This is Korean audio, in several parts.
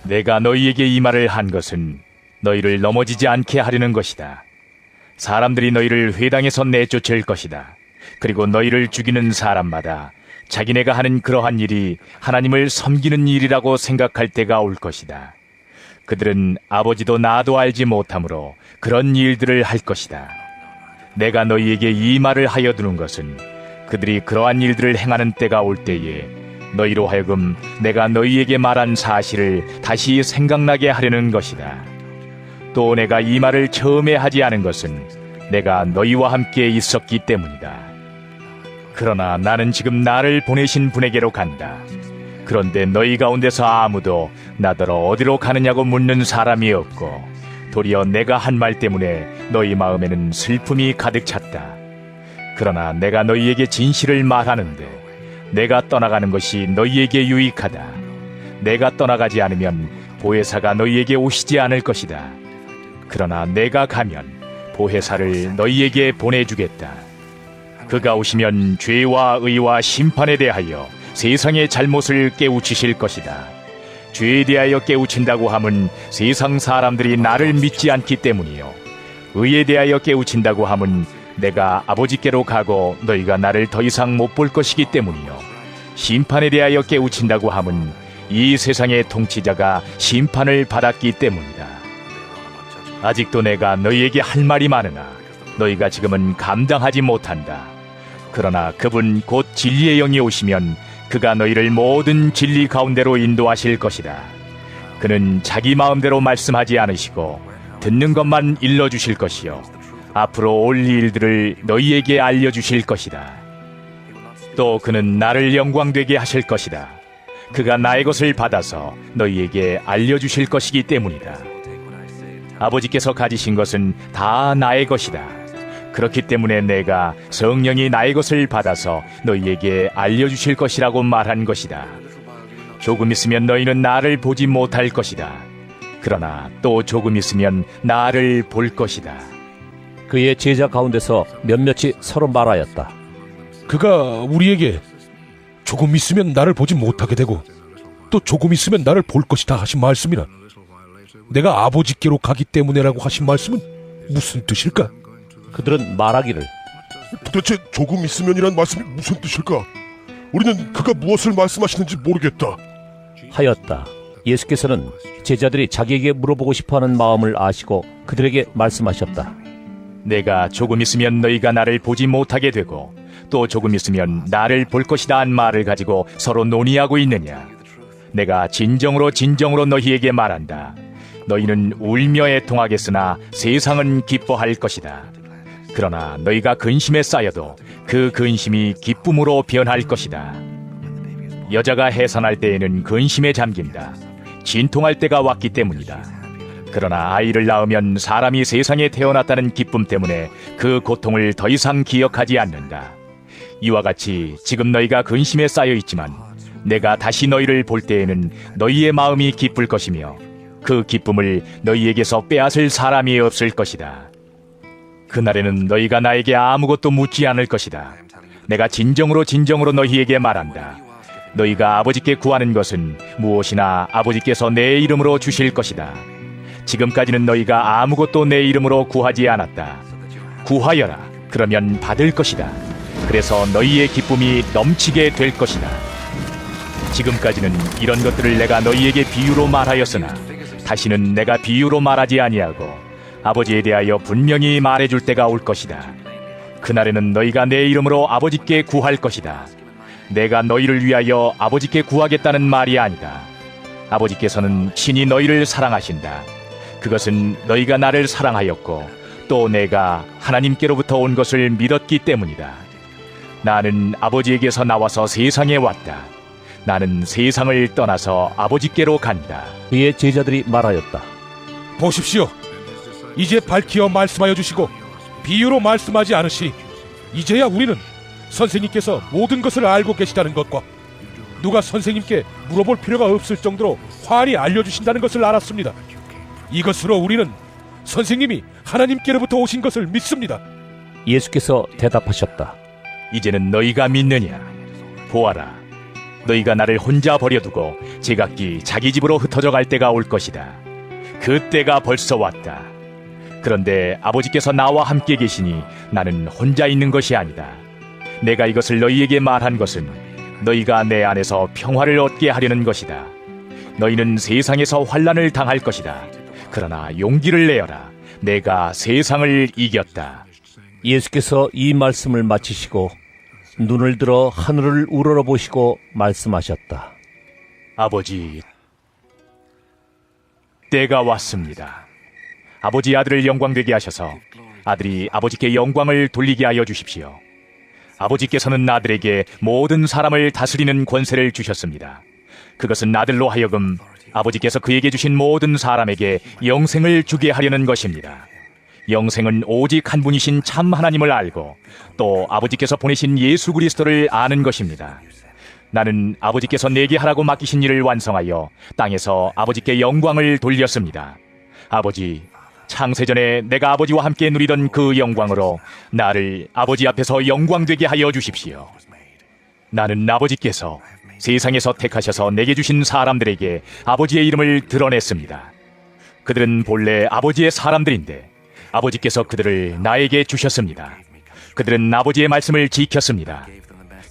내가 너희에게 이 말을 한 것은 너희를 넘어지지 않게 하려는 것이다. 사람들이 너희를 회당에서 내쫓을 것이다. 그리고 너희를 죽이는 사람마다 자기네가 하는 그러한 일이 하나님을 섬기는 일이라고 생각할 때가 올 것이다. 그들은 아버지도 나도 알지 못하므로 그런 일들을 할 것이다. 내가 너희에게 이 말을 하여 두는 것은 그들이 그러한 일들을 행하는 때가 올 때에 너희로 하여금 내가 너희에게 말한 사실을 다시 생각나게 하려는 것이다. 또 내가 이 말을 처음에 하지 않은 것은 내가 너희와 함께 있었기 때문이다. 그러나 나는 지금 나를 보내신 분에게로 간다. 그런데 너희 가운데서 아무도 나더러 어디로 가느냐고 묻는 사람이 없고 도리어 내가 한 말 때문에 너희 마음에는 슬픔이 가득 찼다. 그러나 내가 너희에게 진실을 말하는데 내가 떠나가는 것이 너희에게 유익하다. 내가 떠나가지 않으면 보혜사가 너희에게 오시지 않을 것이다. 그러나 내가 가면 보혜사를 너희에게 보내주겠다. 그가 오시면 죄와 의와 심판에 대하여 세상의 잘못을 깨우치실 것이다. 죄에 대하여 깨우친다고 함은 세상 사람들이 나를 믿지 않기 때문이요, 의에 대하여 깨우친다고 함은 내가 아버지께로 가고 너희가 나를 더 이상 못 볼 것이기 때문이요, 심판에 대하여 깨우친다고 함은 이 세상의 통치자가 심판을 받았기 때문이다. 아직도 내가 너희에게 할 말이 많으나 너희가 지금은 감당하지 못한다. 그러나 그분 곧 진리의 영이 오시면 그가 너희를 모든 진리 가운데로 인도하실 것이다. 그는 자기 마음대로 말씀하지 않으시고 듣는 것만 일러주실 것이요, 앞으로 올 일들을 너희에게 알려주실 것이다. 또 그는 나를 영광되게 하실 것이다. 그가 나의 것을 받아서 너희에게 알려주실 것이기 때문이다. 아버지께서 가지신 것은 다 나의 것이다. 그렇기 때문에 내가 성령이 나의 것을 받아서 너희에게 알려주실 것이라고 말한 것이다. 조금 있으면 너희는 나를 보지 못할 것이다. 그러나 또 조금 있으면 나를 볼 것이다. 그의 제자 가운데서 몇몇이 서로 말하였다. 그가 우리에게 조금 있으면 나를 보지 못하게 되고 또 조금 있으면 나를 볼 것이다 하신 말씀이나 내가 아버지께로 가기 때문에라고 하신 말씀은 무슨 뜻일까? 그들은 말하기를, 도대체 조금 있으면이란 말씀이 무슨 뜻일까? 우리는 그가 무엇을 말씀하시는지 모르겠다 하였다. 예수께서는 제자들이 자기에게 물어보고 싶어하는 마음을 아시고 그들에게 말씀하셨다. 내가 조금 있으면 너희가 나를 보지 못하게 되고 또 조금 있으면 나를 볼 것이다 한 말을 가지고 서로 논의하고 있느냐? 내가 진정으로 너희에게 말한다. 너희는 울며 애통하겠으나 세상은 기뻐할 것이다. 그러나 너희가 근심에 쌓여도 그 근심이 기쁨으로 변할 것이다. 여자가 해산할 때에는 근심에 잠긴다. 진통할 때가 왔기 때문이다. 그러나 아이를 낳으면 사람이 세상에 태어났다는 기쁨 때문에 그 고통을 더 이상 기억하지 않는다. 이와 같이 지금 너희가 근심에 쌓여 있지만 내가 다시 너희를 볼 때에는 너희의 마음이 기쁠 것이며 그 기쁨을 너희에게서 빼앗을 사람이 없을 것이다. 그날에는 너희가 나에게 아무것도 묻지 않을 것이다. 내가 진정으로 너희에게 말한다. 너희가 아버지께 구하는 것은 무엇이나 아버지께서 내 이름으로 주실 것이다. 지금까지는 너희가 아무것도 내 이름으로 구하지 않았다. 구하여라, 그러면 받을 것이다. 그래서 너희의 기쁨이 넘치게 될 것이다. 지금까지는 이런 것들을 내가 너희에게 비유로 말하였으나 다시는 내가 비유로 말하지 아니하고 아버지에 대하여 분명히 말해줄 때가 올 것이다. 그날에는 너희가 내 이름으로 아버지께 구할 것이다. 내가 너희를 위하여 아버지께 구하겠다는 말이 아니다. 아버지께서는 친히 너희를 사랑하신다. 그것은 너희가 나를 사랑하였고 또 내가 하나님께로부터 온 것을 믿었기 때문이다. 나는 아버지에게서 나와서 세상에 왔다. 나는 세상을 떠나서 아버지께로 간다. 그의 제자들이 말하였다. 보십시오, 이제 밝히어 말씀하여 주시고 비유로 말씀하지 않으시 이제야 우리는 선생님께서 모든 것을 알고 계시다는 것과 누가 선생님께 물어볼 필요가 없을 정도로 환히 알려주신다는 것을 알았습니다. 이것으로 우리는 선생님이 하나님께로부터 오신 것을 믿습니다. 예수께서 대답하셨다. 이제는 너희가 믿느냐? 보아라, 너희가 나를 혼자 버려두고 제각기 자기 집으로 흩어져 갈 때가 올 것이다. 그 때가 벌써 왔다. 그런데 아버지께서 나와 함께 계시니 나는 혼자 있는 것이 아니다. 내가 이것을 너희에게 말한 것은 너희가 내 안에서 평화를 얻게 하려는 것이다. 너희는 세상에서 환난을 당할 것이다. 그러나 용기를 내어라. 내가 세상을 이겼다. 예수께서 이 말씀을 마치시고 눈을 들어 하늘을 우러러보시고 말씀하셨다. 아버지, 때가 왔습니다. 아버지 아들을 영광되게 하셔서 아들이 아버지께 영광을 돌리게 하여 주십시오. 아버지께서는 아들에게 모든 사람을 다스리는 권세를 주셨습니다. 그것은 아들로 하여금 아버지께서 그에게 주신 모든 사람에게 영생을 주게 하려는 것입니다. 영생은 오직 한 분이신 참 하나님을 알고 또 아버지께서 보내신 예수 그리스도를 아는 것입니다. 나는 아버지께서 내게 하라고 맡기신 일을 완성하여 땅에서 아버지께 영광을 돌렸습니다. 아버지, 창세전에 내가 아버지와 함께 누리던 그 영광으로 나를 아버지 앞에서 영광되게 하여 주십시오. 나는 아버지께서 세상에서 택하셔서 내게 주신 사람들에게 아버지의 이름을 드러냈습니다. 그들은 본래 아버지의 사람들인데 아버지께서 그들을 나에게 주셨습니다. 그들은 아버지의 말씀을 지켰습니다.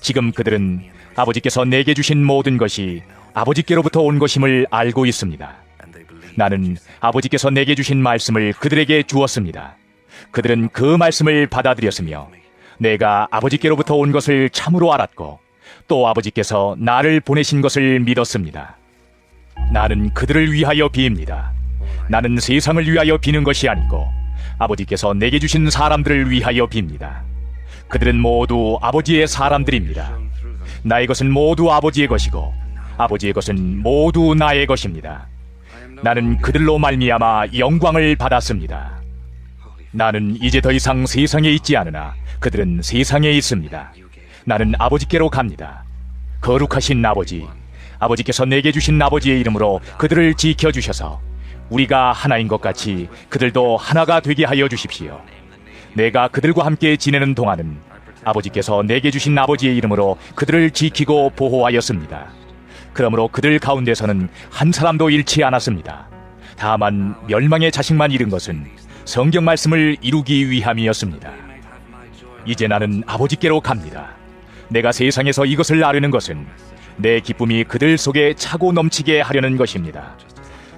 지금 그들은 아버지께서 내게 주신 모든 것이 아버지께로부터 온 것임을 알고 있습니다. 나는 아버지께서 내게 주신 말씀을 그들에게 주었습니다. 그들은 그 말씀을 받아들였으며 내가 아버지께로부터 온 것을 참으로 알았고 또 아버지께서 나를 보내신 것을 믿었습니다. 나는 그들을 위하여 빕니다. 나는 세상을 위하여 비는 것이 아니고 아버지께서 내게 주신 사람들을 위하여 빕니다. 그들은 모두 아버지의 사람들입니다. 나의 것은 모두 아버지의 것이고 아버지의 것은 모두 나의 것입니다. 나는 그들로 말미암아 영광을 받았습니다. 나는 이제 더 이상 세상에 있지 않으나 그들은 세상에 있습니다. 나는 아버지께로 갑니다. 거룩하신 아버지, 아버지께서 내게 주신 아버지의 이름으로 그들을 지켜주셔서 우리가 하나인 것 같이 그들도 하나가 되게 하여 주십시오. 내가 그들과 함께 지내는 동안은 아버지께서 내게 주신 아버지의 이름으로 그들을 지키고 보호하였습니다. 그러므로 그들 가운데서는 한 사람도 잃지 않았습니다. 다만 멸망의 자식만 잃은 것은 성경 말씀을 이루기 위함이었습니다. 이제 나는 아버지께로 갑니다. 내가 세상에서 이것을 아뢰는 것은 내 기쁨이 그들 속에 차고 넘치게 하려는 것입니다.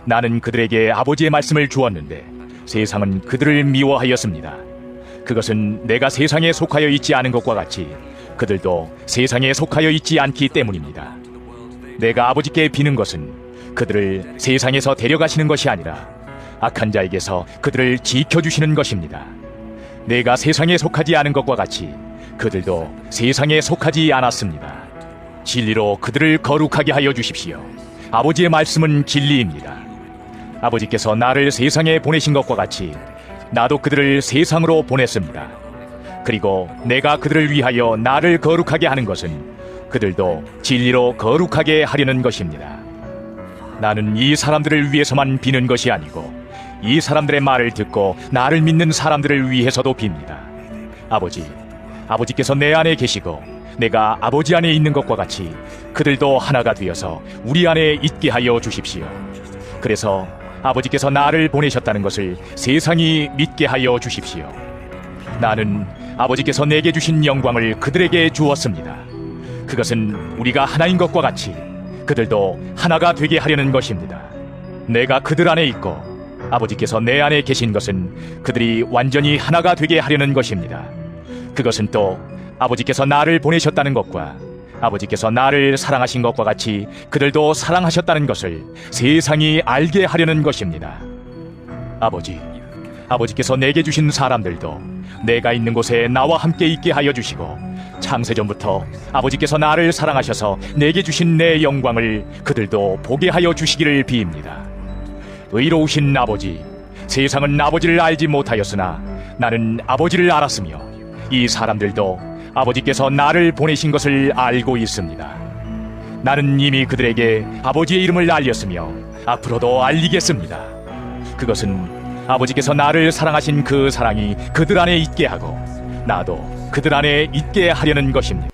나는 그들에게 아버지의 말씀을 주었는데 세상은 그들을 미워하였습니다. 그것은 내가 세상에 속하여 있지 않은 것과 같이 그들도 세상에 속하여 있지 않기 때문입니다. 내가 아버지께 비는 것은 그들을 세상에서 데려가시는 것이 아니라 악한 자에게서 그들을 지켜주시는 것입니다. 내가 세상에 속하지 않은 것과 같이 그들도 세상에 속하지 않았습니다. 진리로 그들을 거룩하게 하여 주십시오. 아버지의 말씀은 진리입니다. 아버지께서 나를 세상에 보내신 것과 같이 나도 그들을 세상으로 보냈습니다. 그리고 내가 그들을 위하여 나를 거룩하게 하는 것은 그들도 진리로 거룩하게 하려는 것입니다. 나는 이 사람들을 위해서만 비는 것이 아니고 이 사람들의 말을 듣고 나를 믿는 사람들을 위해서도 빕니다. 아버지께서 내 안에 계시고 내가 아버지 안에 있는 것과 같이 그들도 하나가 되어서 우리 안에 있게 하여 주십시오. 그래서 아버지께서 나를 보내셨다는 것을 세상이 믿게 하여 주십시오. 나는 아버지께서 내게 주신 영광을 그들에게 주었습니다. 그것은 우리가 하나인 것과 같이 그들도 하나가 되게 하려는 것입니다. 내가 그들 안에 있고 아버지께서 내 안에 계신 것은 그들이 완전히 하나가 되게 하려는 것입니다. 그것은 또 아버지께서 나를 보내셨다는 것과 아버지께서 나를 사랑하신 것과 같이 그들도 사랑하셨다는 것을 세상이 알게 하려는 것입니다. 아버지께서 내게 주신 사람들도 내가 있는 곳에 나와 함께 있게 하여 주시고 창세전부터 아버지께서 나를 사랑하셔서 내게 주신 내 영광을 그들도 보게 하여 주시기를 비입니다. 의로우신 아버지, 세상은 아버지를 알지 못하였으나 나는 아버지를 알았으며 이 사람들도 아버지께서 나를 보내신 것을 알고 있습니다. 나는 이미 그들에게 아버지의 이름을 알렸으며 앞으로도 알리겠습니다. 그것은 아버지께서 나를 사랑하신 그 사랑이 그들 안에 있게 하고 나도 그들 안에 있게 하려는 것입니다.